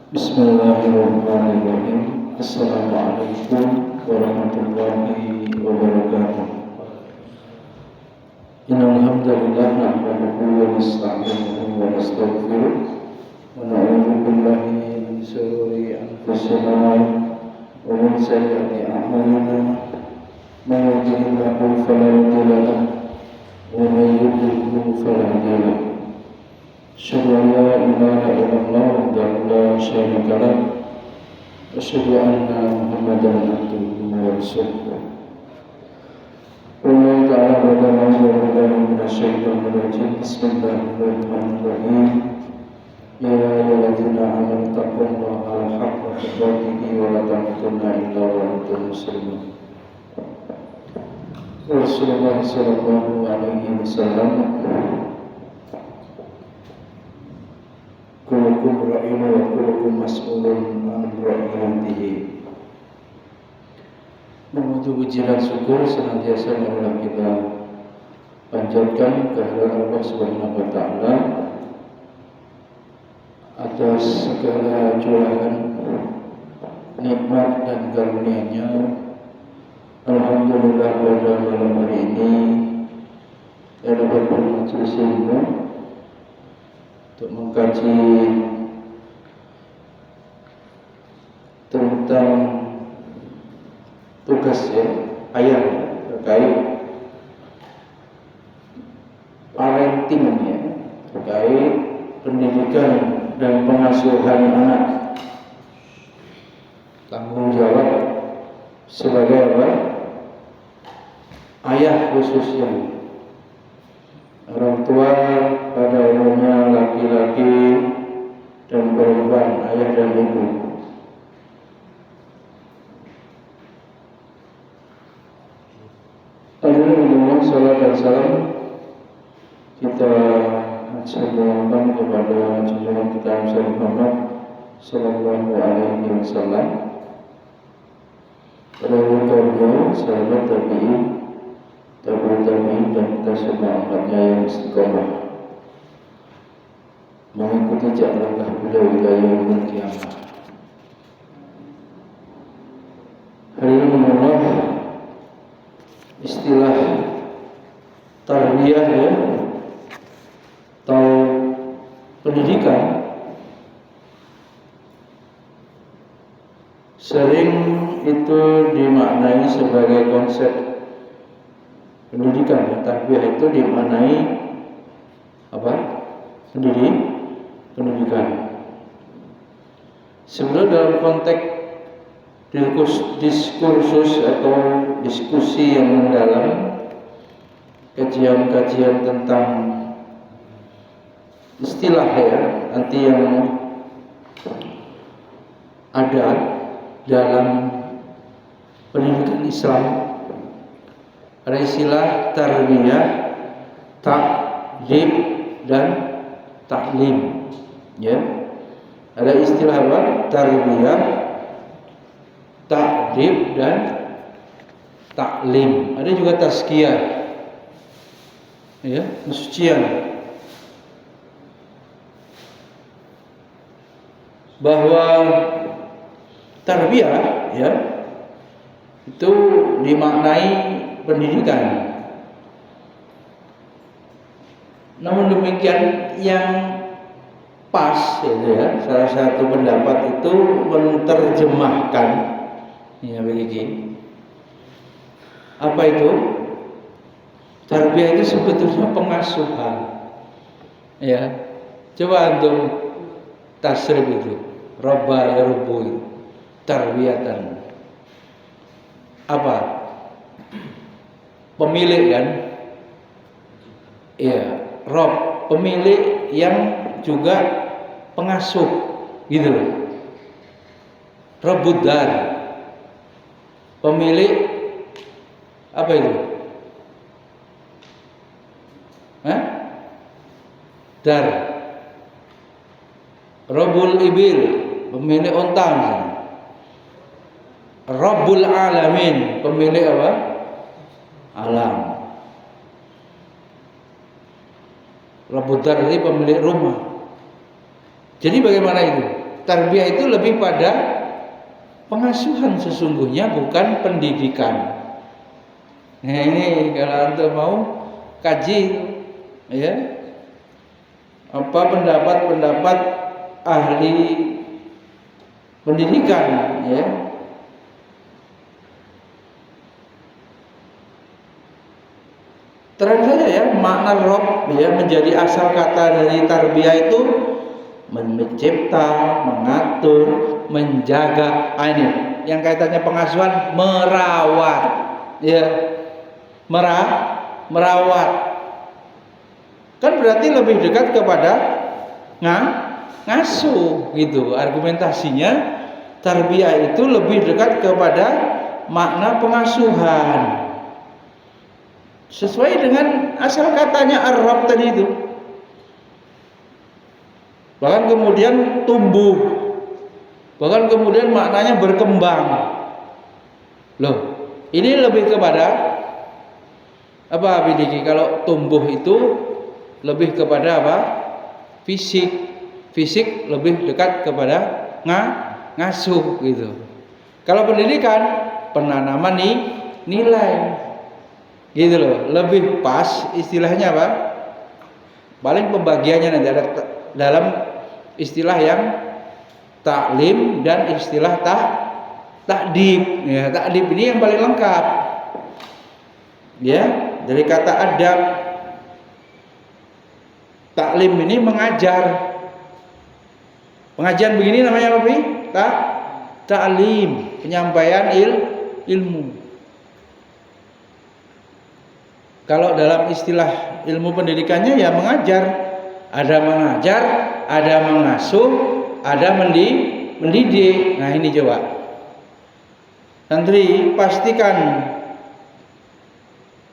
Bismillahirrahmanirrahim. Assalamualaikum warahmatullahi wabarakatuh. Innal hamdalillah nahmaduhu wa nasta'inuhu wa nastaghfiruh wa na'udzu billahi min shururi anfusina wa min sayyiati a'malina. May yahdihillahu fala mudilla lahu wa may yudlil fala hadiya lahu. Asyhadu an la ilaha illallah wahdahu la syarika lahu wa asyhadu anna Muhammadan abduhu wa rasuluh. Allah ta'ala berfirman minasyaitonir rajim. Bismillahirrahmanirrahim. Ya ayyuhalladzina amanu taqullaha haqqa tuqatih wa la tamutunna illa wa antum muslimun. Rasulullah sallallahu alaihi wasallam, kullukum ra'in wa kullukum mas'ulun an ra'iyatihi. Memuji puji dan syukur senantiasa marilah kita panjatkan kehadirat Allah Subhanahu wa taala atas segala curahan nikmat dan karunia-Nya. Alhamdulillah pada malam hari ini saya dapat bermajelis ilmu untuk mengkaji tentang tugas ayah terkait parenting, terkait pendidikan dan pengasuhan anak, tanggung jawab sebagai apa? Ayah khususnya. Orang tua pada umumnya laki-laki dan perempuan, ayah dan ibu. Alhamdulillah, salam dan salam kita aturkan kepada junjungan kita Muhammad sallallahu alaihi wasallam, pada beliau, sahabat tabi'in, tabi'ut tabi'in, dan kita semua umatnya yang istiqomah mengikuti jalan beliau hingga yaumul qiyamah. Hari ini mengenai istilah tarbiyah atau pendidikan sering itu dimaknai sebagai konsep pendidikan. Tarbiyah itu dimaknai apa? Pendidikan. Sebenarnya dalam konteks diskursus atau diskusi yang mendalam, kajian-kajian tentang istilah nanti yang ada dalam pendidikan Islam, ada istilah tarbiyah, ta'dib dan taklim. Ada istilah apa? Tarbiyah, ta'dib dan taklim. Ada juga tazkiyah, pensucian. Bahwa tarbiyah itu dimaknai pendidikan. Namun demikian yang pas salah satu pendapat itu menerjemahkan begini. Apa itu? Tarbiyah itu sebetulnya pengasuhan. Coba antum tasrif itu, robba yarubbu itu, tarbiyatan. Apa? Pemilik kan? Rob, pemilik yang juga pengasuh, gitu loh. Rabbud dar, pemilik apa itu? Dar. Rabbul ibil, pemilik unta. Rabbul alamin, pemilik apa? Alam. Rabbud dar ini pemilik rumah. Jadi bagaimana itu? tarbiyah itu lebih pada pengasuhan sesungguhnya, bukan pendidikan. Nah ini kalau antum mau kaji ya, apa pendapat ahli pendidikan ya. Terang saja ya, makna rob ya, menjadi asal kata dari tarbiyah itu mencipta, mengatur, menjaga. Ini yang kaitannya pengasuhan, merawat ya, merawat kan berarti lebih dekat kepada ngasuh gitu. Argumentasinya tarbiyah itu lebih dekat kepada makna pengasuhan sesuai dengan asal katanya ar-rab tadi itu. Bahkan kemudian tumbuh, bahkan kemudian maknanya berkembang. Loh, ini lebih kepada apa Bidiki? Kalau tumbuh itu lebih kepada apa? Fisik lebih dekat kepada ngasuh gitu. Kalau pendidikan, penanaman nilai gitu loh. Lebih pas istilahnya apa? Paling pembagiannya nanti ada dalam istilah yang taklim dan istilah takdib ya. Takdib ini yang paling lengkap ya, dari kata adab. Taklim ini mengajar. Pengajian begini namanya apa? Taklim, penyampaian ilmu. Kalau dalam istilah ilmu pendidikannya ya mengajar. Ada mengajar, ada mengasuh, ada mendidik. Nah ini coba santri pastikan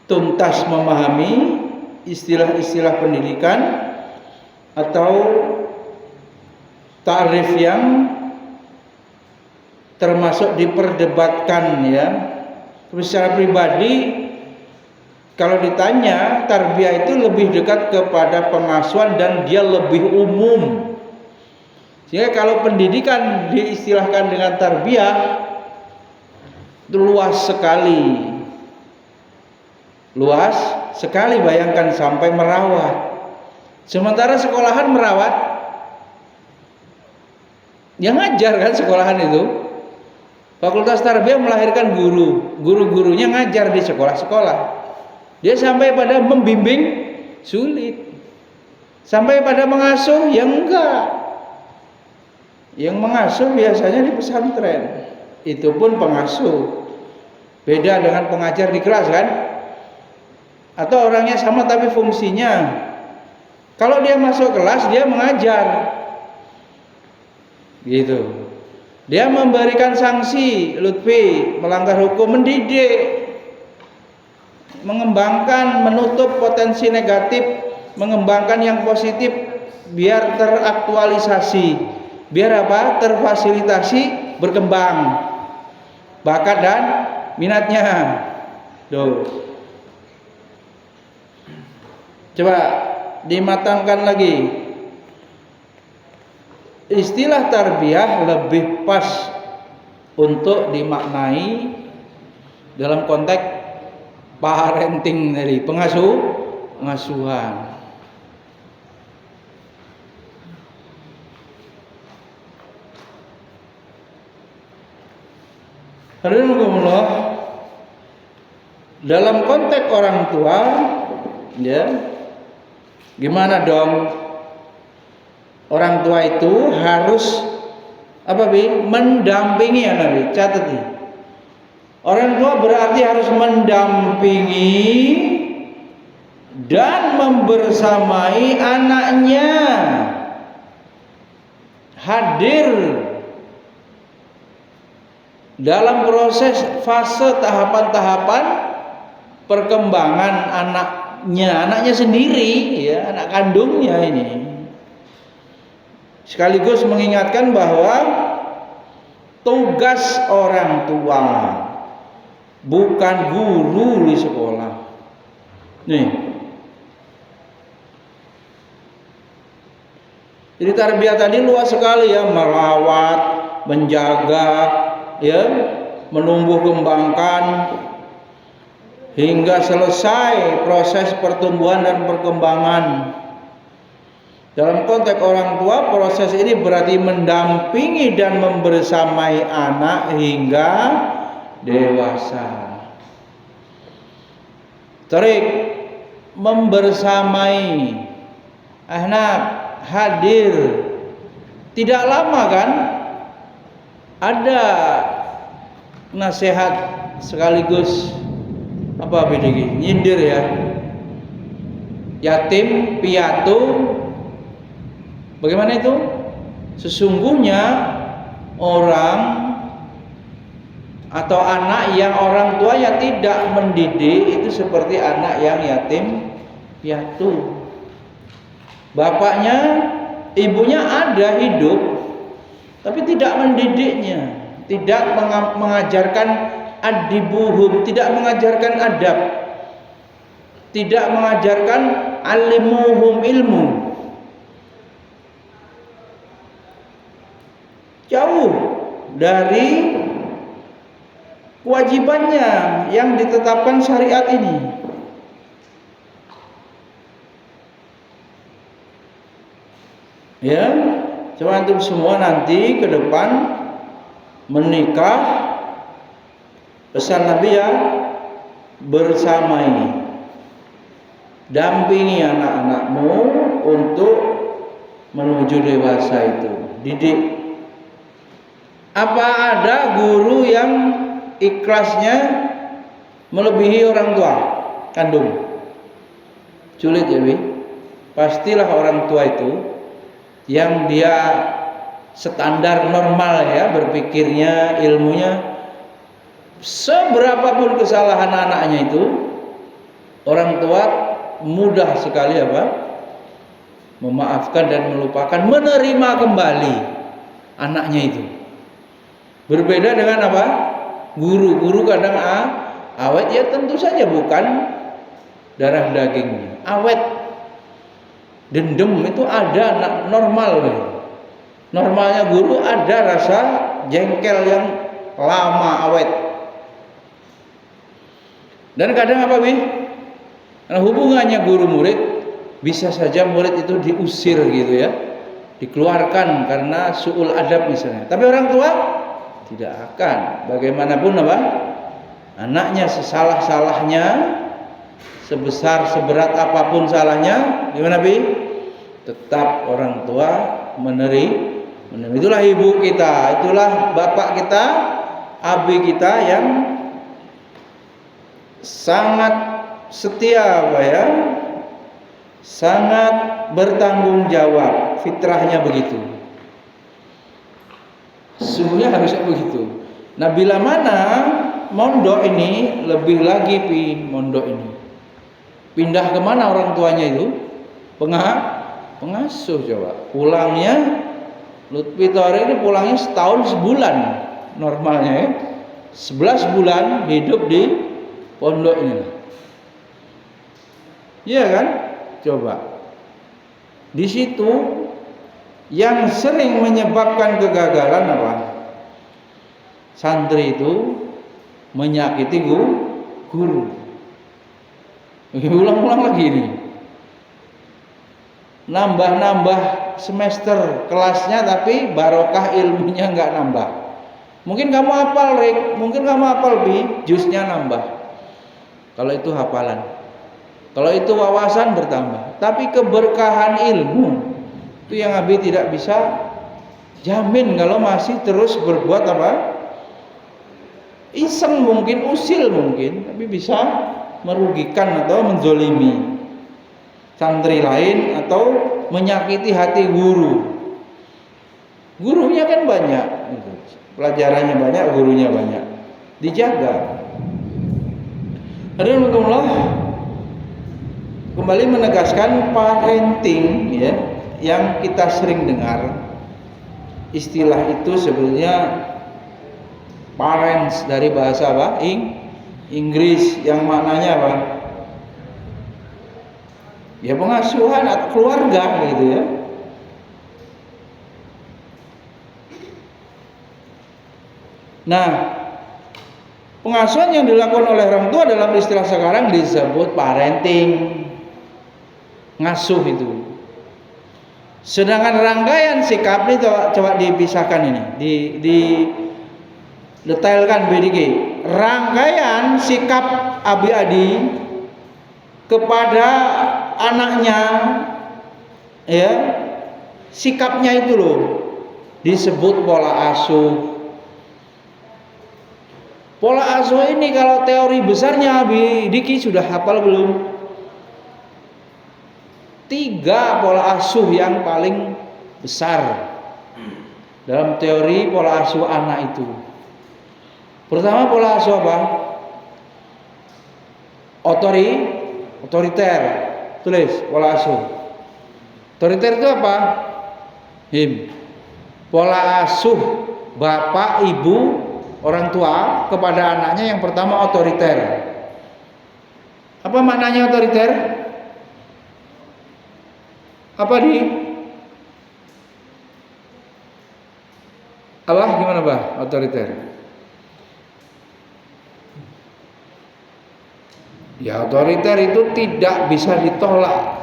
tuntas memahami istilah-istilah pendidikan atau ta'rif yang termasuk diperdebatkan ya. Secara pribadi kalau ditanya, tarbiyah itu lebih dekat kepada pengasuhan dan dia lebih umum. Sehingga kalau pendidikan diistilahkan dengan tarbiyah itu luas sekali. Luas sekali, bayangkan sampai merawat. Sementara sekolahan merawat, yang ngajar kan sekolahan itu. Fakultas tarbiyah melahirkan guru, guru-gurunya ngajar di sekolah-sekolah. Dia sampai pada membimbing sulit, sampai pada mengasuh yang enggak. Yang mengasuh biasanya di pesantren, itu pun pengasuh. Beda dengan pengajar di kelas kan? Atau orangnya sama tapi fungsinya. Kalau dia masuk kelas dia mengajar, gitu. Dia memberikan sanksi, lutfi, melanggar hukum, mendidik, mengembangkan, menutup potensi negatif, mengembangkan yang positif biar teraktualisasi, biar apa? Terfasilitasi, berkembang bakat dan minatnya. Tuh. Coba dimatangkan lagi. Istilah tarbiyah lebih pas untuk dimaknai dalam konteks parenting dari pengasuhan. Alhamdulillah, dalam konteks orang tua, ya, gimana dong? Orang tua itu harus apa mendampingi ya Nabi, catat nih. Orang tua berarti harus mendampingi dan membersamai anaknya, hadir dalam proses fase tahapan-tahapan perkembangan anaknya sendiri ya, anak kandungnya ini. Sekaligus mengingatkan bahwa tugas orang tua bukan guru di sekolah. Nih, Jadi tarbiyah tadi luas sekali ya, merawat, menjaga, ya, menumbuh kembangkan hingga selesai proses pertumbuhan dan perkembangan. Dalam konteks orang tua, proses ini berarti mendampingi dan membersamai anak hingga dewasa. Tarik, membersamai anak hadir. Tidak lama kan? Ada nasihat sekaligus apa bedanya? Nyindir ya. Yatim piatu. Bagaimana itu? Sesungguhnya orang atau anak yang orang tuanya tidak mendidik itu seperti anak yang yatim piatu. Bapaknya, ibunya ada hidup, tapi tidak mendidiknya, tidak mengajarkan adibuhum, tidak mengajarkan adab, tidak mengajarkan alimuhum ilmu. Jauh dari kewajibannya yang ditetapkan syariat ini. Ya, coba antum semua nanti ke depan menikah, pesan Nabi ya, bersamai, dampingi anak-anakmu untuk menuju dewasa itu, didik. Apa ada guru yang ikhlasnya melebihi orang tua kandung? Sulit ya, Bi. Pastilah orang tua itu yang dia standar normal ya berpikirnya, ilmunya, seberapapun kesalahan anaknya itu, orang tua mudah sekali apa? Memaafkan dan melupakan, menerima kembali anaknya itu. Berbeda dengan apa? Guru kadang awet, ya tentu saja bukan darah dagingnya. Awet, dendam itu ada normal. Normalnya guru ada rasa jengkel yang lama awet. Dan kadang apa, Bi? Nah, hubungannya guru murid, bisa saja murid itu diusir gitu ya, dikeluarkan karena su'ul adab misalnya. Tapi orang tua tidak akan. Bagaimanapun apa? Anaknya sesalah-salahnya, seberat apapun salahnya, gimana, Bi? Tetap orang tua menerima. Itulah ibu kita, itulah bapak kita, abi kita yang sangat setia apa ya, sangat bertanggung jawab, fitrahnya begitu. Sungguhnya harusnya begitu. Nah, bila mana mondok ini, lebih lagi mondok ini pindah kemana orang tuanya itu? Pengasuh. Coba pulangnya Lutfi Tori ini pulangnya setahun sebulan normalnya ya. 11 bulan hidup di pondok ini. Iya kan? Coba. Di situ yang sering menyebabkan kegagalan apa? Santri itu menyakiti guru. Ulang-ulang lagi ini. Nambah semester kelasnya tapi barokah ilmunya nggak nambah. Mungkin kamu hafal, Rik, mungkin kamu hafal, Bi, jusnya nambah. Kalau itu hafalan. Kalau itu wawasan bertambah. Tapi keberkahan ilmu itu yang Abi tidak bisa jamin kalau masih terus berbuat apa? Iseng mungkin, usil mungkin, tapi bisa merugikan atau menzolimi santri lain atau menyakiti hati guru. Gurunya kan banyak, pelajarannya banyak, gurunya banyak, dijaga. Hadirin Allah, kembali menegaskan parenting ya, yang kita sering dengar istilah itu sebenarnya parents dari bahasa apa? Inggris yang maknanya apa? Ya pengasuhan atau keluarga gitu ya. Nah, pengasuhan yang dilakukan oleh orang tua dalam istilah sekarang disebut parenting, ngasuh itu. Sedangkan rangkaian sikap ini coba dipisahkan ini, di detailkan BDG. Rangkaian sikap abi-adi kepada anaknya, ya, sikapnya itu loh disebut pola asuh. Pola asuh ini kalau teori besarnya Abi Diki sudah hafal belum? 3 pola asuh yang paling besar dalam teori pola asuh anak itu. Pertama, pola asuh apa? Otoriter. Tulis pola asuh. Otoriter itu apa? Pola asuh bapak, ibu, orang tua kepada anaknya yang pertama otoriter. Apa maknanya otoriter? Apa gimana otoriter? Ya, otoriter itu tidak bisa ditolak.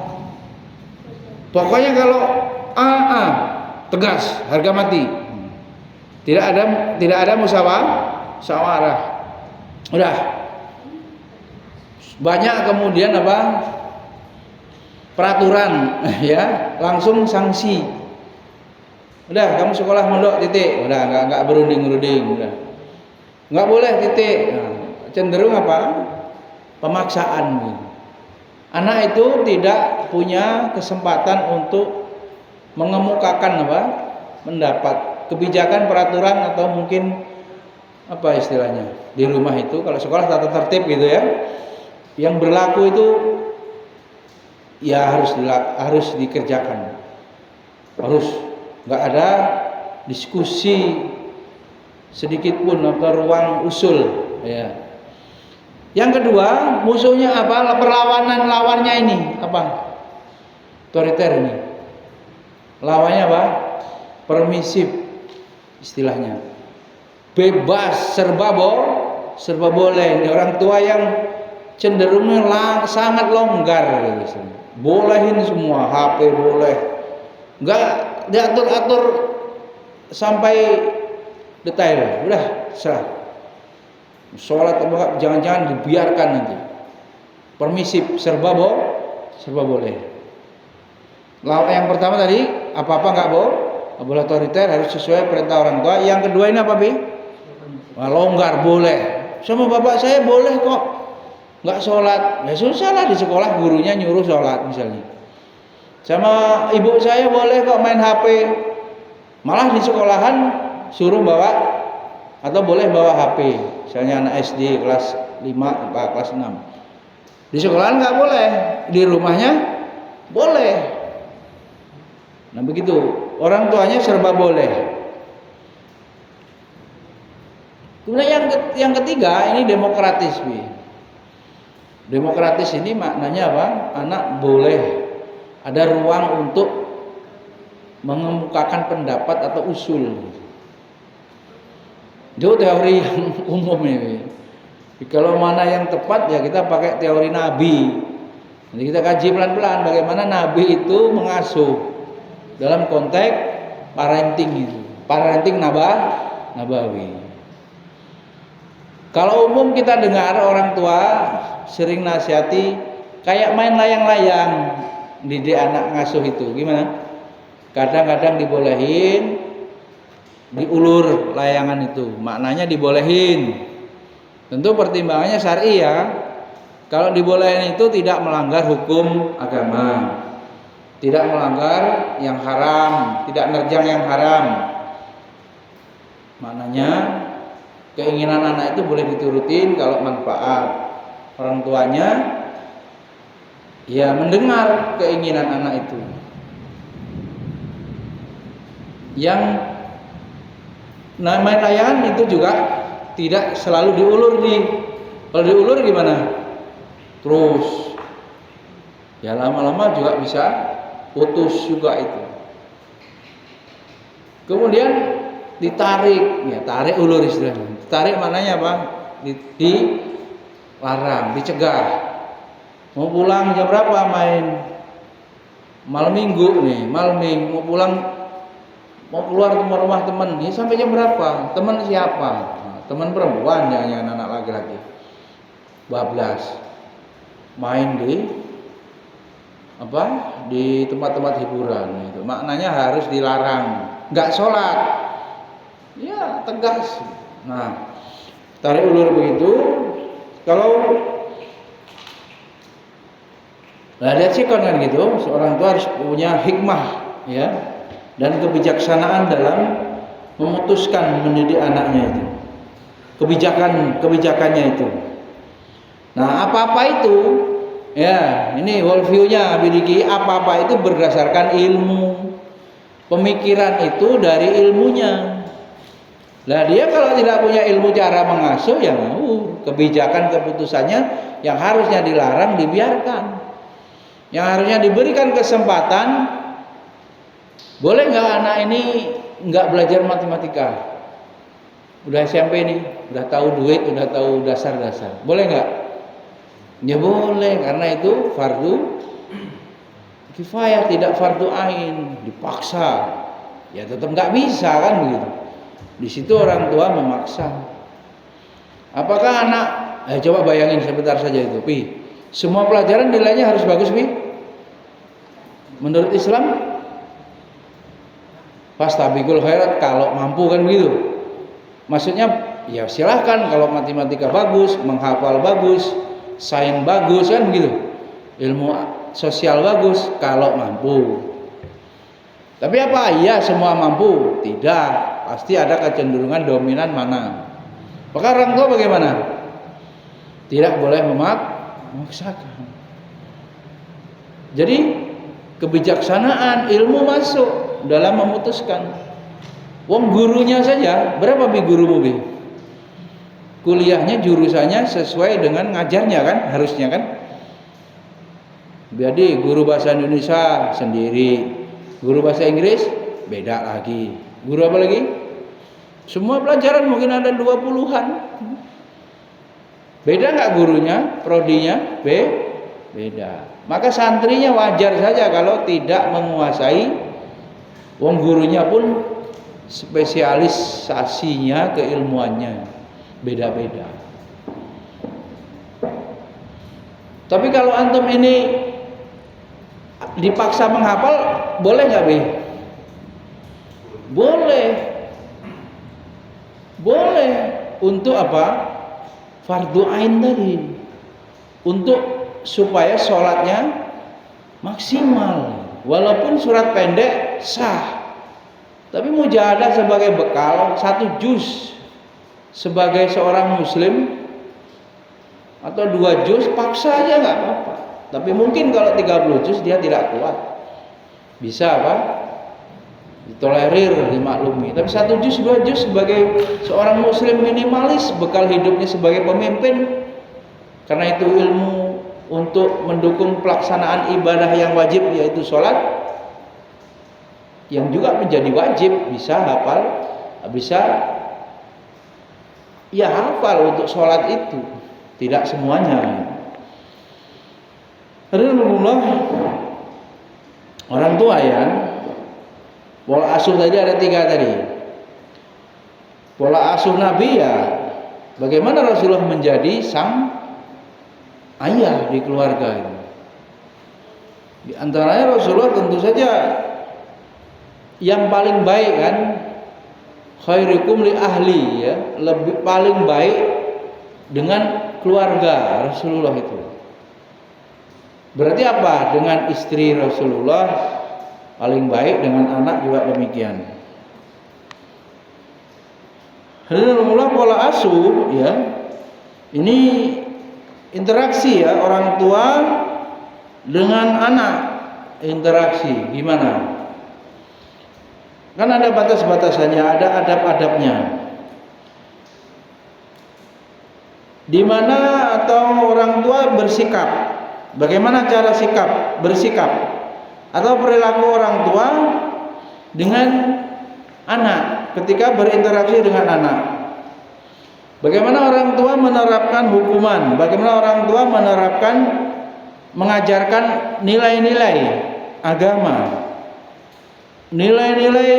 Pokoknya kalau tegas, harga mati. Tidak ada musyawarah. Udah. Banyak kemudian peraturan, ya, langsung sanksi. Udah, kamu sekolah mondok, titik. Udah, enggak berunding-runding, udah. Enggak boleh, titik. Nah, cenderung pemaksaan. Anak itu tidak punya kesempatan untuk mengemukakan pendapat, kebijakan, peraturan, atau mungkin istilahnya di rumah itu. Kalau sekolah tata tertib gitu ya, yang berlaku itu ya harus dikerjakan, nggak ada diskusi sedikit pun atau ruang usul, ya. Yang kedua, musuhnya perlawanan lawannya ini otoriter ini. Lawannya permisif istilahnya. Bebas, serba boleh. Ini orang tua yang cenderungnya sangat longgar gitu. Bolehin semua, HP boleh. Enggak diatur-atur sampai detail. Udah, serah. Sholat jangan-jangan dibiarkan nanti. Permisif, serba boleh. Yang pertama tadi apa-apa nggak boleh otoriter, harus sesuai perintah orang tua. Yang kedua ini apa, Bi? Longgar, boleh. Sama bapak saya boleh kok nggak sholat. Ya susah lah, di sekolah gurunya nyuruh sholat misalnya. Sama ibu saya boleh kok main HP. Malah di sekolahan suruh bawa atau boleh bawa HP. Misalnya anak SD kelas 5 kelas 6. Di sekolahan nggak boleh, di rumahnya boleh. Nah begitu, orang tuanya serba boleh. Kemudian yang ketiga ini demokratis, Bi. Demokratis ini maknanya apa? Anak boleh ada ruang untuk mengemukakan pendapat atau usul. Itu teori yang umum ini. Kalau mana yang tepat ya kita pakai teori Nabi. Jadi kita kaji pelan-pelan bagaimana Nabi itu mengasuh dalam konteks parenting itu. Parenting nabawi. Kalau umum kita dengar orang tua sering nasihati kayak main layang-layang didik anak ngasuh itu. Gimana? Kadang-kadang dibolehin diulur layangan itu, maknanya dibolehin. Tentu pertimbangannya syar'i ya. Kalau dibolehin itu tidak melanggar hukum agama, tidak melanggar yang haram, tidak nerjang yang haram. Maknanya keinginan anak itu boleh diturutin kalau manfaat. Orang tuanya ya mendengar keinginan anak itu. Yang main layangan itu juga tidak selalu diulur kalau diulur gimana? Terus ya lama-lama juga bisa putus juga itu. Kemudian ditarik, ya tarik ulur istilahnya. Tarik maknanya apa? Dilarang, dicegah. Mau pulang jam berapa main? Malam minggu nih, mau pulang, mau keluar ke rumah teman, ini sampai jam berapa? Teman siapa? Nah, teman perempuan, jangan anak laki-laki. Bablas, main di tempat-tempat hiburan itu. Maknanya harus dilarang, nggak sholat, ya tegas. Nah, tarik ulur begitu. Kalau lihat sih kan gitu, seorang tua harus punya hikmah, ya, dan kebijaksanaan dalam memutuskan mendidik anaknya itu, kebijakannya itu. Nah, apa-apa itu, ya, ini worldview-nya Abidiki, apa-apa itu berdasarkan ilmu. Pemikiran itu dari ilmunya. Nah, dia kalau tidak punya ilmu cara mengasuh, ya kebijakan keputusannya yang harusnya dilarang dibiarkan. Yang harusnya diberikan kesempatan, boleh nggak anak ini nggak belajar matematika? Udah SMP nih, udah tahu duit, udah tahu dasar-dasar. Boleh nggak? Ya boleh, karena itu fardu kifayah, tidak fardu ain, dipaksa. Ya tetap nggak bisa kan begitu. Di situ orang tua memaksa. Apakah anak? Coba bayangin sebentar saja itu, Pi. Semua pelajaran nilainya harus bagus, Pi. Menurut Islam, fastabiqul khairat kalau mampu kan begitu. Maksudnya, ya silahkan kalau matematika bagus, menghafal bagus, sains bagus kan begitu, ilmu sosial bagus kalau mampu. Tapi apa? Iya semua mampu? Tidak, pasti ada kecenderungan dominan mana. Maka orang tua bagaimana? Tidak boleh memaksakan. Jadi kebijaksanaan ilmu masuk dalam memutuskan. Wong gurunya saja, berapa Bi gurumu Bi? Kuliahnya jurusannya sesuai dengan ngajarnya kan, harusnya kan. Jadi guru bahasa Indonesia sendiri, guru bahasa Inggris beda lagi, guru apa lagi? Semua pelajaran mungkin ada 20-an. Beda nggak gurunya, prodinya? Beda. Maka santrinya wajar saja kalau tidak menguasai, wong gurunya pun spesialisasinya, keilmuannya beda-beda. Tapi kalau antum ini dipaksa menghafal, boleh nggak Bi? Boleh. Untuk apa? Fardu ain tadi. Untuk supaya sholatnya maksimal. Walaupun surat pendek sah. Tapi mujahadah sebagai bekal 1 juz sebagai seorang muslim, atau 2 juz paksa aja nggak apa-apa. Tapi mungkin kalau 30 juz dia tidak kuat, bisa apa? Ditolerir, dimaklumi. Tapi 1 juz 2 juz sebagai seorang muslim minimalis, bekal hidupnya sebagai pemimpin. Karena itu ilmu untuk mendukung pelaksanaan ibadah yang wajib, yaitu sholat, yang juga menjadi wajib, bisa hafal, bisa ya hafal untuk sholat itu, tidak semuanya. Alhamdulillah, orang tua ya, pola asuh tadi ada 3 tadi. Pola asuh Nabi ya, bagaimana Rasulullah menjadi sang ayah di keluarga ini. Di antaranya Rasulullah tentu saja yang paling baik kan, khairukum li ahli, ya, lebih paling baik dengan keluarga Rasulullah itu. Berarti apa? Dengan istri Rasulullah paling baik, dengan anak juga demikian. Alhamdulillah, pola asuh ya, ini interaksi ya, orang tua dengan anak, interaksi gimana? Kan ada batas-batasannya, ada adab-adabnya. Di mana atau orang tua bersikap, bagaimana cara bersikap atau perilaku orang tua dengan anak. ketika berinteraksi dengan anak. Bagaimana orang tua menerapkan hukuman, bagaimana orang tua menerapkan mengajarkan nilai-nilai agama, nilai-nilai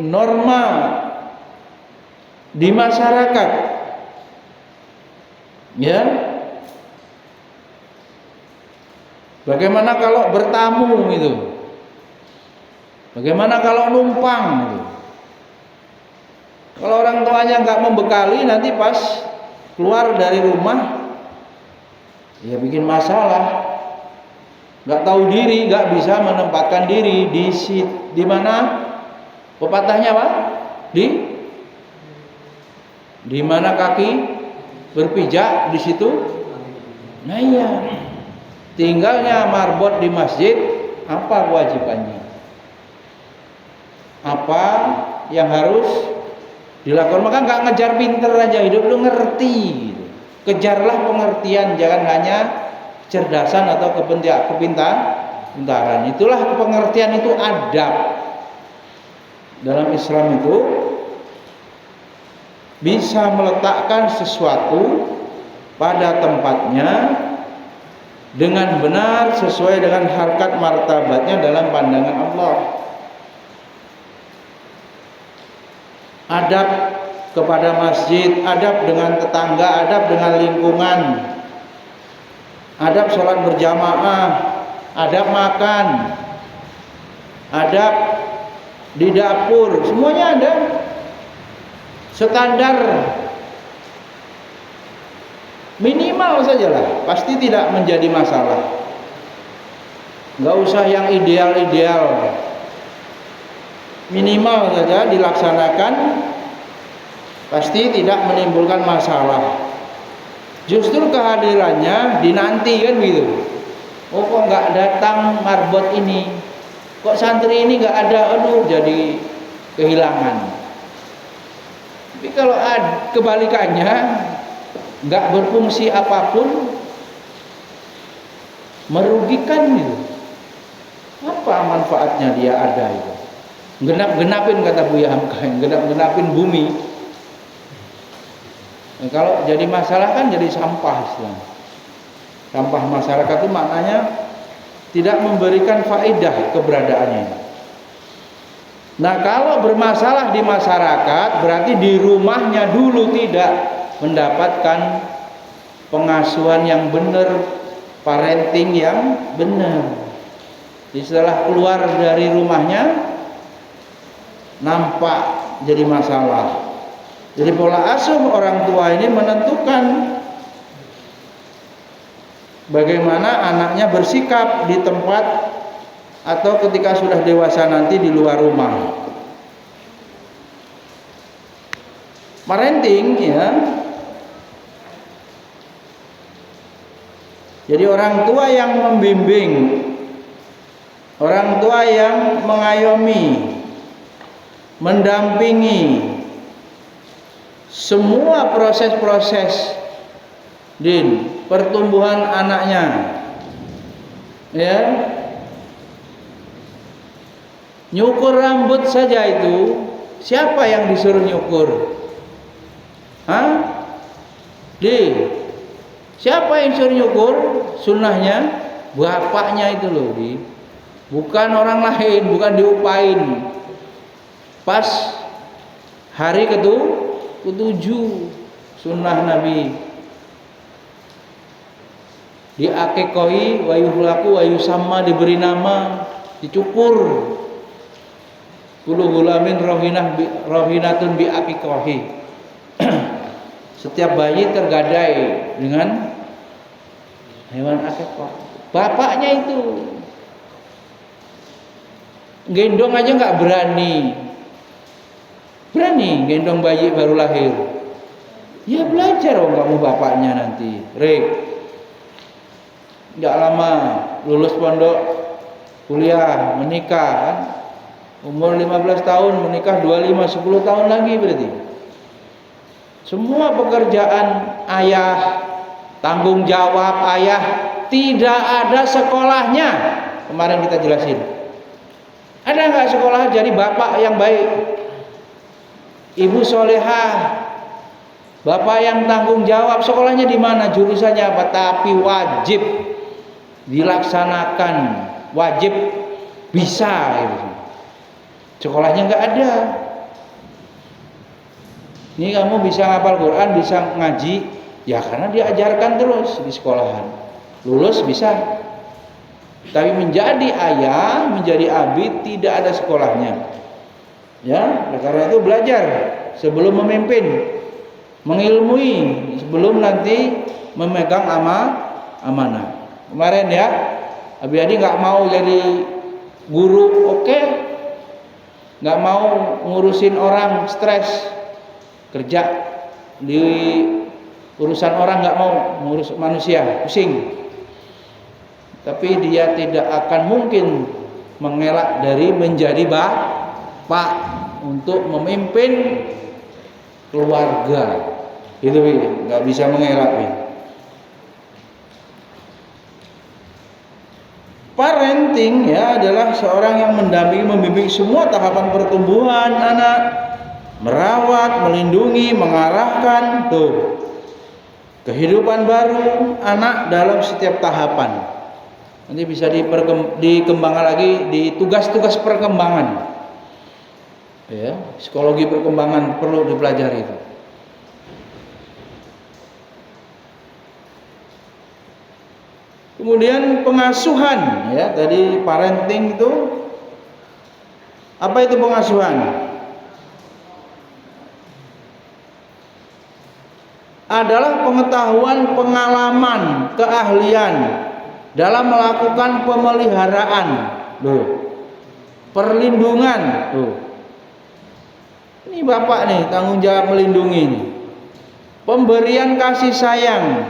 norma di masyarakat. Ya. Bagaimana kalau bertamu itu? Bagaimana kalau numpang gitu? Kalau orang tuanya nggak membekali, nanti pas keluar dari rumah, ya bikin masalah. Nggak tahu diri, nggak bisa menempatkan diri di mana pepatahnya Pak? Di mana kaki berpijak, di situ. Nah iya, tinggalnya marbot di masjid, apa kewajibannya? Apa yang harus dilakukan? Maka nggak ngejar pinter aja, hidup lu ngerti gitu. Kejarlah pengertian, jangan hanya kecerdasan atau kepintaran. Itulah pengertian, itu adab. Dalam Islam itu bisa meletakkan sesuatu pada tempatnya dengan benar sesuai dengan harkat martabatnya dalam pandangan Allah. Adab kepada masjid, adab dengan tetangga, adab dengan lingkungan, adab sholat berjamaah, adab makan, adab di dapur, semuanya ada standar minimal sajalah, pasti tidak menjadi masalah. Nggak usah yang ideal-ideal, minimal saja dilaksanakan, pasti tidak menimbulkan masalah. Justru kehadirannya dinanti kan gitu. Oh kok nggak datang marbot ini, kok santri ini nggak ada, aduh jadi kehilangan. Tapi kalau kebalikannya, nggak berfungsi apapun, merugikan gitu. Apa manfaatnya dia ada itu? Genap-genapin kata Buya Hamka, genap-genapin bumi. Nah, kalau jadi masalah kan jadi sampah istilahnya. Sampah masyarakat itu maknanya tidak memberikan faedah keberadaannya. Nah kalau bermasalah di masyarakat, berarti di rumahnya dulu tidak mendapatkan pengasuhan yang benar, parenting yang benar. Setelah keluar dari rumahnya nampak jadi masalah. Jadi pola asuh orang tua ini menentukan bagaimana anaknya bersikap di tempat atau ketika sudah dewasa nanti di luar rumah. Parenting ya. Jadi orang tua yang membimbing, orang tua yang mengayomi, mendampingi semua proses-proses pertumbuhan anaknya, ya. Nyukur rambut saja itu siapa yang disuruh nyukur? Siapa yang suruh nyukur? Sunnahnya bapaknya itu loh, bukan orang lain, bukan diupain. Pas hari ke-7 sunnah Nabi diakekoi wa yuhlaku wa yusamma, diberi nama, dicukur. Kullu gulamin rohinatun bi akikohi. Setiap bayi tergadai dengan hewan akikah. Bapaknya itu gendong aja nggak berani gendong bayi baru lahir. Ya belajar kamu bapaknya nanti. Nggak lama lulus pondok kuliah, menikah kan? Umur 15 tahun menikah, 25, 10 tahun lagi berarti. Semua pekerjaan ayah, tanggung jawab ayah, tidak ada sekolahnya. Kemarin kita jelasin. Ada nggak sekolah jadi bapak yang baik? ibu solehah, bapak yang tanggung jawab, sekolahnya di mana, jurusannya apa, tapi wajib dilaksanakan, wajib bisa gitu. Sekolahnya nggak ada. Ini kamu bisa hafal Quran, bisa ngaji, ya karena diajarkan terus di sekolahan. Lulus bisa. Tapi menjadi ayah, menjadi abid tidak ada sekolahnya. Ya, karena itu belajar sebelum memimpin, mengilmui sebelum nanti memegang amanah. Kemarin ya, Abi Adi nggak mau jadi guru, oke, nggak mau ngurusin orang, stres, kerja di urusan orang, nggak mau ngurus manusia, pusing. Tapi dia tidak akan mungkin mengelak dari menjadi bapak untuk memimpin keluarga. Itu nggak bisa mengelak. Parenting ya adalah seorang yang mendampingi, membimbing semua tahapan pertumbuhan anak, merawat, melindungi, mengarahkan kehidupan baru anak dalam setiap tahapan. Nanti bisa dikembangkan lagi di tugas-tugas perkembangan. Ya, psikologi perkembangan perlu dipelajari itu. Kemudian pengasuhan, ya tadi parenting itu apa itu pengasuhan? Adalah pengetahuan, pengalaman, keahlian dalam melakukan pemeliharaan, perlindungan. Ini bapak nih tanggung jawab melindungi nih. Pemberian kasih sayang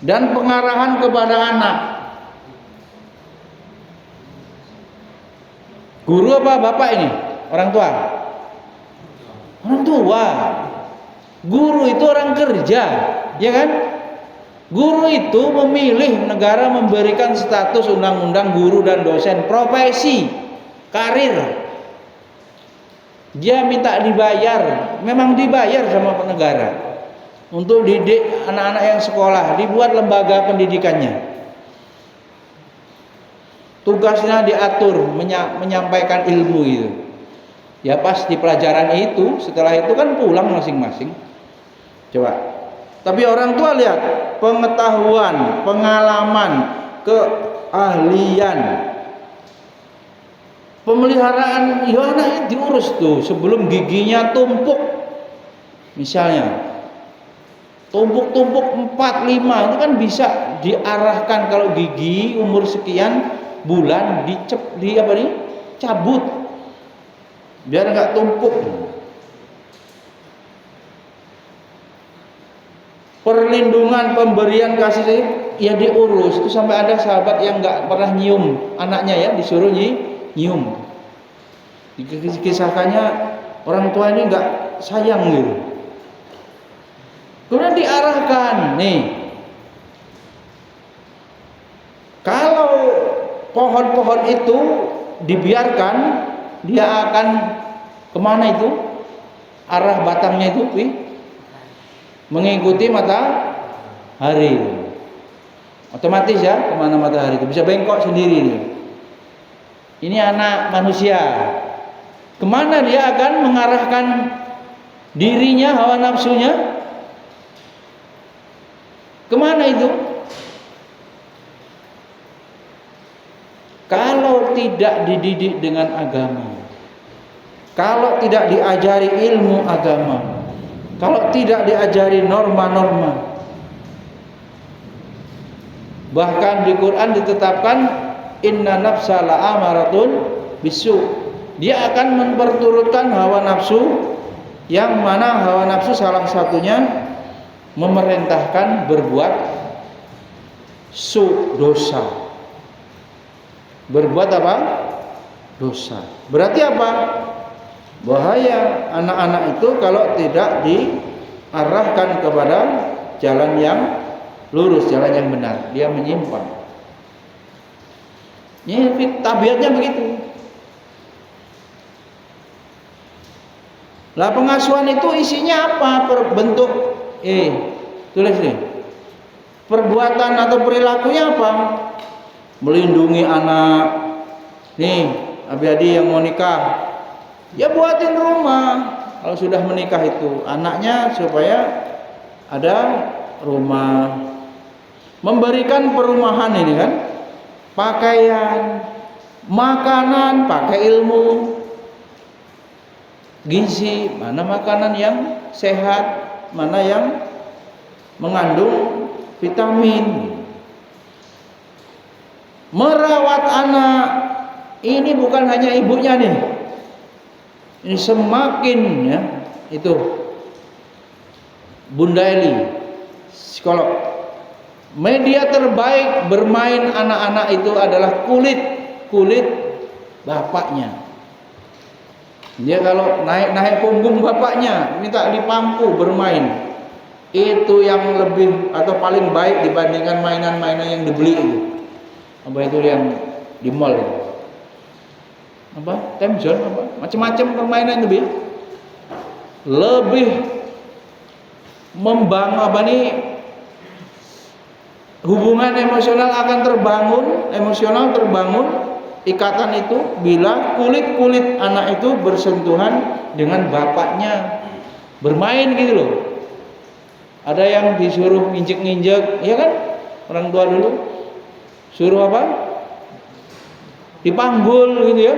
dan pengarahan kepada anak. Guru apa bapak ini? Orang tua? Orang tua. Guru itu orang kerja, ya kan? Guru itu memilih, negara memberikan status undang-undang guru dan dosen profesi, karir. Dia minta dibayar, memang dibayar sama negara untuk didik anak-anak yang sekolah, dibuat lembaga pendidikannya. Tugasnya diatur, menyampaikan ilmu itu. Ya pas di pelajaran itu, setelah itu kan pulang masing-masing. Coba. Tapi orang tua lihat pengetahuan, pengalaman, keahlian, pemeliharaan, ya anaknya diurus tuh sebelum giginya tumpuk. Misalnya tumpuk-tumpuk 4, 5 itu kan bisa diarahkan, kalau gigi umur sekian bulan cabut biar nggak tumpuk. Perlindungan, pemberian kasih sayang ya diurus. Itu sampai ada sahabat yang nggak pernah nyium anaknya, ya disuruh nyium. Dikisahkannya orang tua ini nggak sayang gitu. Kemudian diarahkan nih, kalau pohon-pohon itu dibiarkan, dia akan kemana itu? Arah batangnya itu mengikuti matahari. Otomatis ya kemana matahari itu, bisa bengkok sendiri nih. Ini anak manusia, kemana dia akan mengarahkan dirinya, hawa nafsunya? Kemana itu? Kalau tidak dididik dengan agama, kalau tidak diajari ilmu agama, kalau tidak diajari norma-norma, bahkan di Quran ditetapkan inna nafsa la'amaratun bisu, dia akan memperturutkan hawa nafsu, yang mana hawa nafsu salah satunya memerintahkan berbuat dosa. Berbuat apa? Dosa. Berarti apa? Bahaya anak-anak itu kalau tidak diarahkan kepada jalan yang lurus, jalan yang benar, dia menyimpang. Ini tabiatnya begitu. Lah pengasuhan itu isinya apa? Bentuk tulis nih. Perbuatan atau perilakunya apa? Melindungi anak. Nih, Abi-adi yang mau nikah, ya buatin rumah. Kalau sudah menikah itu anaknya supaya ada rumah. Memberikan perumahan ini kan, pakaian, makanan, pakai ilmu, gizi, mana makanan yang sehat, mana yang mengandung vitamin. Merawat anak ini bukan hanya ibunya nih, ini semakin ya itu Bunda Eli psikolog, media terbaik bermain anak-anak itu adalah kulit bapaknya. Dia kalau naik punggung bapaknya minta dipangku bermain, itu yang lebih atau paling baik dibandingkan mainan-mainan yang dibeli itu. Apa itu yang di mall itu? Apa? Temzone apa? Macam-macam permainan lebih membangun apa nih? Hubungan emosional akan terbangun, ikatan itu bila kulit anak itu bersentuhan dengan bapaknya, bermain gitu loh. Ada yang disuruh nginjek-nginjek, ya kan? Orang tua dulu suruh apa? Dipanggul gitu ya.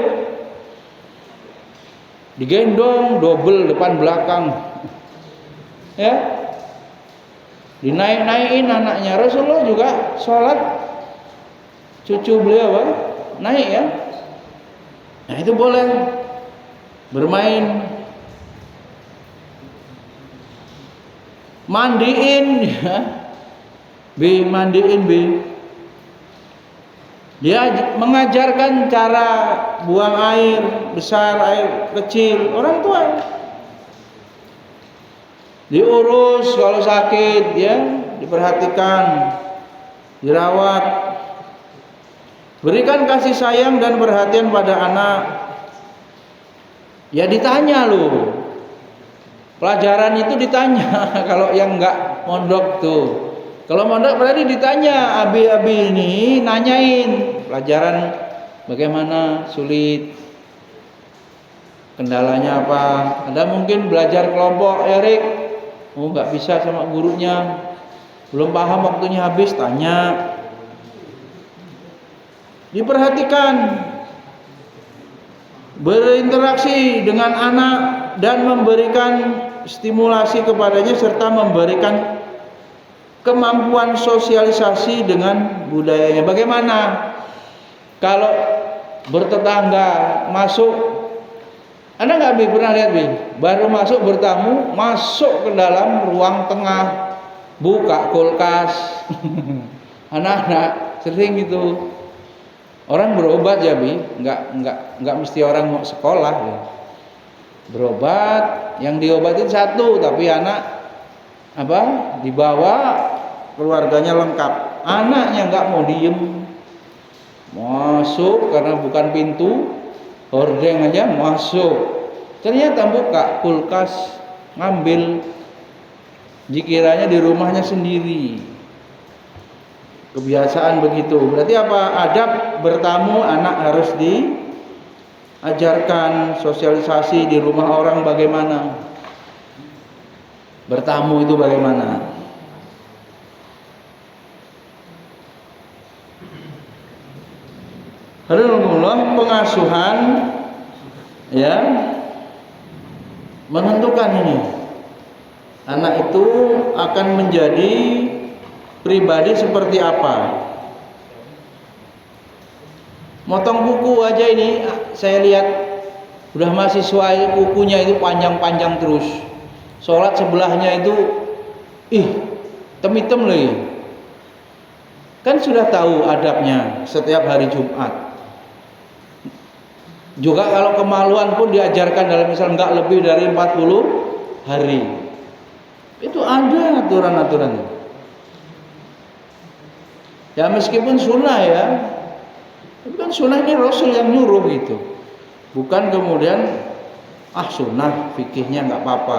Digendong double depan belakang. Ya. Dinaik-naikin anaknya. Rasulullah juga sholat cucu beliau kan? Naik ya. Nah itu boleh bermain, mandiin ya. Mandiin. Dia mengajarkan cara buang air besar, air kecil, orang tua. Diurus kalau sakit ya, diperhatikan, dirawat. Berikan kasih sayang dan perhatian pada anak. Ya ditanya loh. Pelajaran itu ditanya kalau yang enggak mondok tuh. Kalau mondok berarti ditanya, abi-abi ini nanyain pelajaran bagaimana, sulit, kendalanya apa. Ada mungkin belajar kelompok, Erik, nggak bisa sama gurunya, belum paham, waktunya habis, tanya. Diperhatikan, berinteraksi dengan anak dan memberikan stimulasi kepadanya serta memberikan kemampuan sosialisasi dengan budayanya. Bagaimana kalau bertetangga masuk, Anda nggak pernah lihat baru masuk bertamu, masuk ke dalam ruang tengah, buka kulkas. Anak-anak sering gitu. Orang berobat ya nggak mesti orang mau sekolah ya. Berobat, yang diobatin satu, tapi anak dibawa, keluarganya lengkap, anaknya nggak mau diem, masuk karena bukan pintu, hordeng aja masuk, ternyata buka kulkas, ngambil, dikiranya di rumahnya sendiri. Kebiasaan begitu. Berarti apa? Adab bertamu anak harus diajarkan, sosialisasi di rumah orang bagaimana. Bertamu itu bagaimana? Alhamdulillah, pengasuhan ya menentukan ini. Anak itu akan menjadi pribadi seperti apa. Motong kuku aja ini saya lihat udah mahasiswa, kukunya itu panjang-panjang terus. Sholat sebelahnya itu hitam-hitam lagi. Kan sudah tahu adabnya setiap hari Jumat. Juga kalau kemaluan pun diajarkan dalam Islam enggak lebih dari 40 hari. Itu ada aturan-aturan. Ya meskipun sunnah ya. Kan sunnah ini Rasul yang nyuruh gitu. Bukan kemudian sunnah fikihnya nggak apa-apa.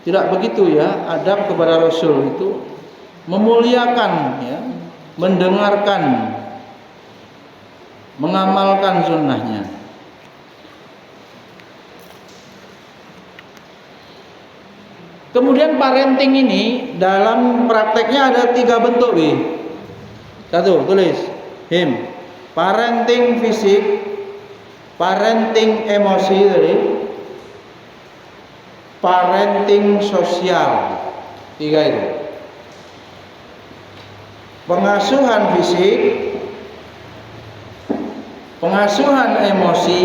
Tidak begitu ya. Adab kepada Rasul itu memuliakan ya, mendengarkan, mengamalkan sunnahnya. Kemudian parenting ini dalam prakteknya ada 3 bentuk, Wi. 1, tulis. Him. Parenting fisik, parenting emosi tadi, parenting sosial. 3 itu. Pengasuhan fisik, pengasuhan emosi,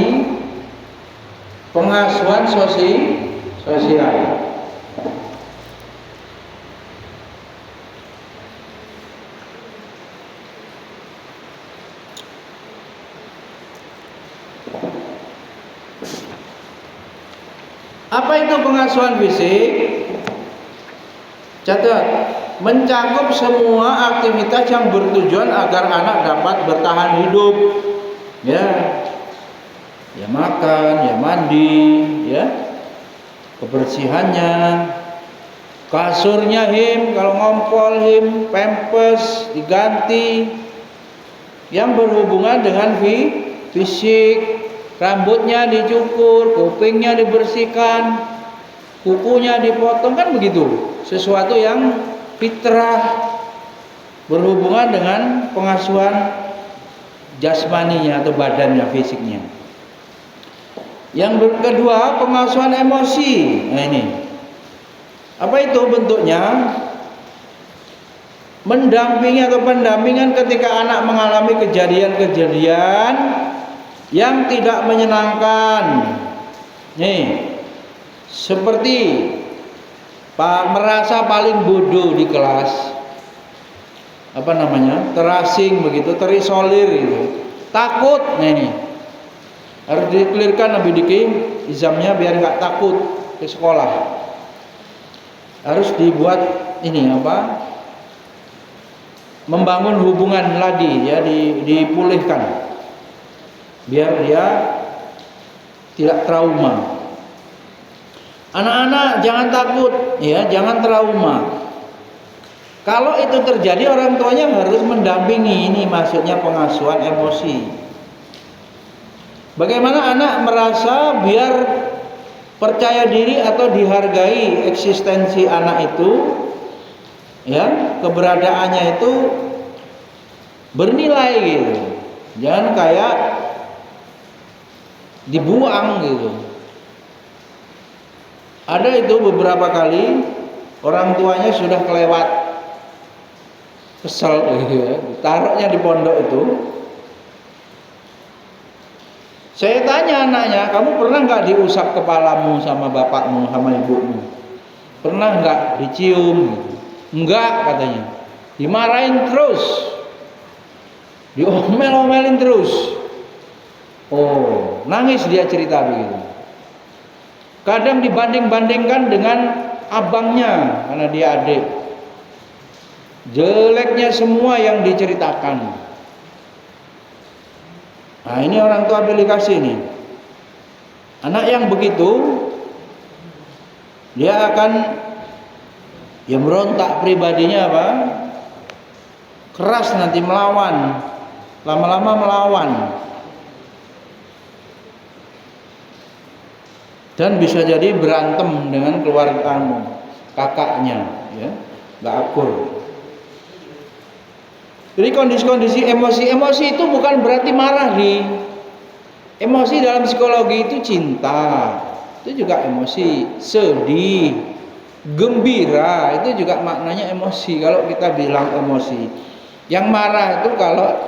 pengasuhan sosial. Apa itu pengasuhan fisik? Catat, mencakup semua aktivitas yang bertujuan agar anak dapat bertahan hidup. Ya. Ya makan, ya mandi, ya. Kebersihannya, kasurnya him, kalau ngompol him, pampers diganti. Yang berhubungan dengan fisik, rambutnya dicukur, kupingnya dibersihkan, kukunya dipotong, kan begitu. Sesuatu yang fitrah, berhubungan dengan pengasuhan jasmaninya atau badannya, fisiknya. Yang kedua, pengasuhan emosi. Nah ini, apa itu bentuknya? Mendampingi atau pendampingan ketika anak mengalami kejadian-kejadian yang tidak menyenangkan. Nih, seperti merasa paling bodoh di kelas, apa namanya, terasing begitu, terisolir gitu, takut. Nah ini harus dikelirkan lebih dikit izamnya biar nggak takut ke sekolah. Harus dibuat ini apa, membangun hubungan lagi ya, dipulihkan biar dia tidak trauma. Anak-anak jangan takut ya, jangan trauma. Kalau itu terjadi, orang tuanya harus mendampingi. Ini maksudnya pengasuhan emosi. Bagaimana anak merasa biar percaya diri atau dihargai eksistensi anak itu, ya, keberadaannya itu bernilai gitu. Jangan kayak dibuang gitu. Ada itu beberapa kali orang tuanya sudah kelewat, kesel gitu ya, taruhnya di pondok itu. Saya tanya anaknya, kamu pernah nggak diusap kepalamu sama bapakmu, sama ibumu? Pernah nggak dicium? Enggak, katanya. Dimarahin terus, diomel-omelin terus. Oh, nangis dia cerita begitu. Kadang dibanding-bandingkan dengan abangnya karena dia adik. Jeleknya semua yang diceritakan. Nah ini orang tua pilih kasih nih. Anak yang begitu, dia akan ya merontak pribadinya apa? Keras nanti melawan, lama-lama melawan. Dan bisa jadi berantem dengan keluarga kakaknya, ya, nggak akur. Jadi kondisi-kondisi emosi itu bukan berarti marah nih. Emosi dalam psikologi itu cinta, itu juga emosi, sedih, gembira, itu juga maknanya emosi. Kalau kita bilang emosi, yang marah itu kalau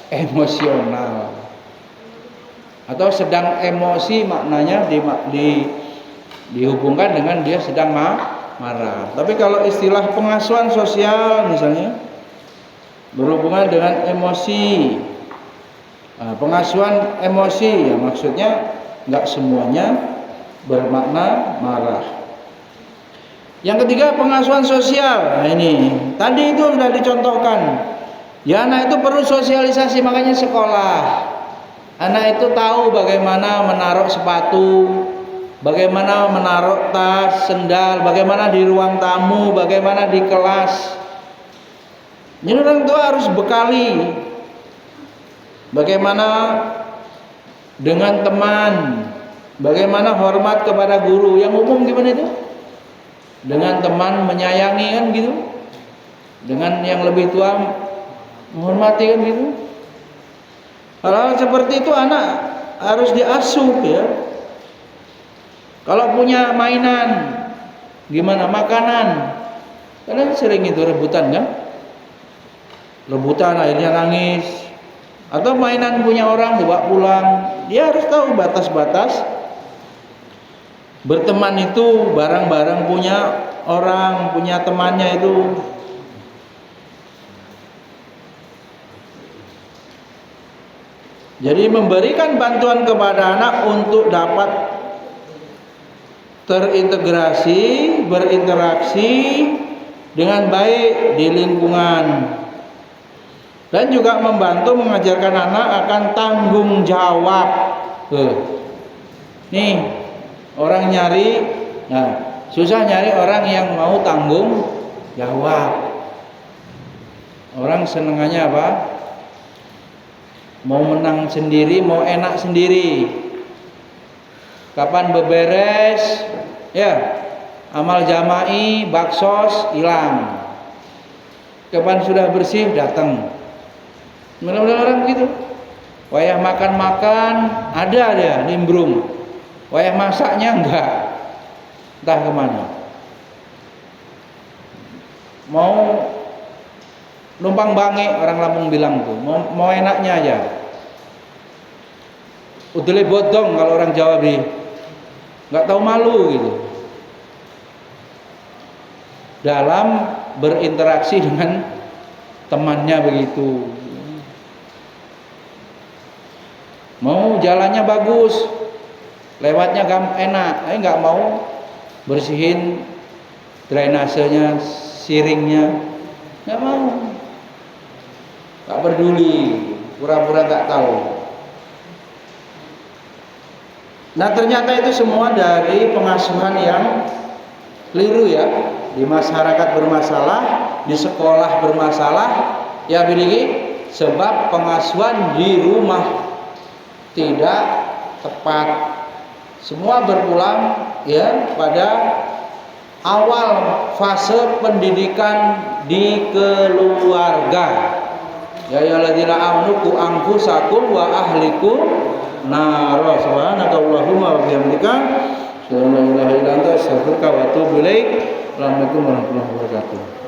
emosional atau sedang emosi, maknanya dihubungkan dengan dia sedang marah. Tapi kalau istilah pengasuhan sosial misalnya berhubungan dengan emosi. Nah, pengasuhan emosi ya maksudnya nggak semuanya bermakna marah. Yang ketiga, pengasuhan sosial. Nah ini tadi itu sudah dicontohkan. Ya anak itu perlu sosialisasi, makanya sekolah. Anak itu tahu bagaimana menaruh sepatu, bagaimana menaruh tas, sendal, bagaimana di ruang tamu, bagaimana di kelas. Jadi orang tua harus bekali bagaimana dengan teman, bagaimana hormat kepada guru. Yang umum gimana itu? Dengan teman menyayangi kan gitu. Dengan yang lebih tua menghormati kan gitu. Hal-hal seperti itu anak harus diasuh ya. Kalau punya mainan, gimana makanan? Kalian sering itu rebutan kan? Rebutan akhirnya nangis. Atau mainan punya orang dibawa pulang. Dia harus tahu batas-batas. Berteman itu barang-barang punya orang, punya temannya itu. Jadi memberikan bantuan kepada anak untuk dapat terintegrasi, berinteraksi dengan baik di lingkungan. Dan juga membantu mengajarkan anak akan tanggung jawab. Nih, orang nyari, susah nyari orang yang mau tanggung jawab. Orang senengannya apa? Mau menang sendiri, mau enak sendiri. Kapan beberes, ya amal jama'i, baksos hilang. Kapan sudah bersih datang. Mudah-mudahan orang gitu. Wayah makan-makan ada dia nimbrung. Wayah masaknya enggak. Entah kemana. Mau numpang bange, orang Lampung bilang tuh, mau enaknya aja. Udele bodong kalau orang Jawa di, nggak tahu malu gitu. Dalam berinteraksi dengan temannya begitu. Mau jalannya bagus, lewatnya enak, nggak mau bersihin drainasenya, siringnya, nggak mau. Tak peduli, pura-pura tak tahu. Nah ternyata itu semua dari pengasuhan yang keliru ya. Di masyarakat bermasalah, di sekolah bermasalah, ya begini, sebab pengasuhan di rumah tidak tepat. Semua berpulang ya pada awal fase pendidikan di keluarga. Ya ayyuhalladzina amanu qu anfusakum wa ahlikum nar. Subhanakallahumma wa bihamdika asyhadu an la ilaha illa anta astaghfiruka wa atubu ilaik. Assalamualaikum warahmatullahi wabarakatuh.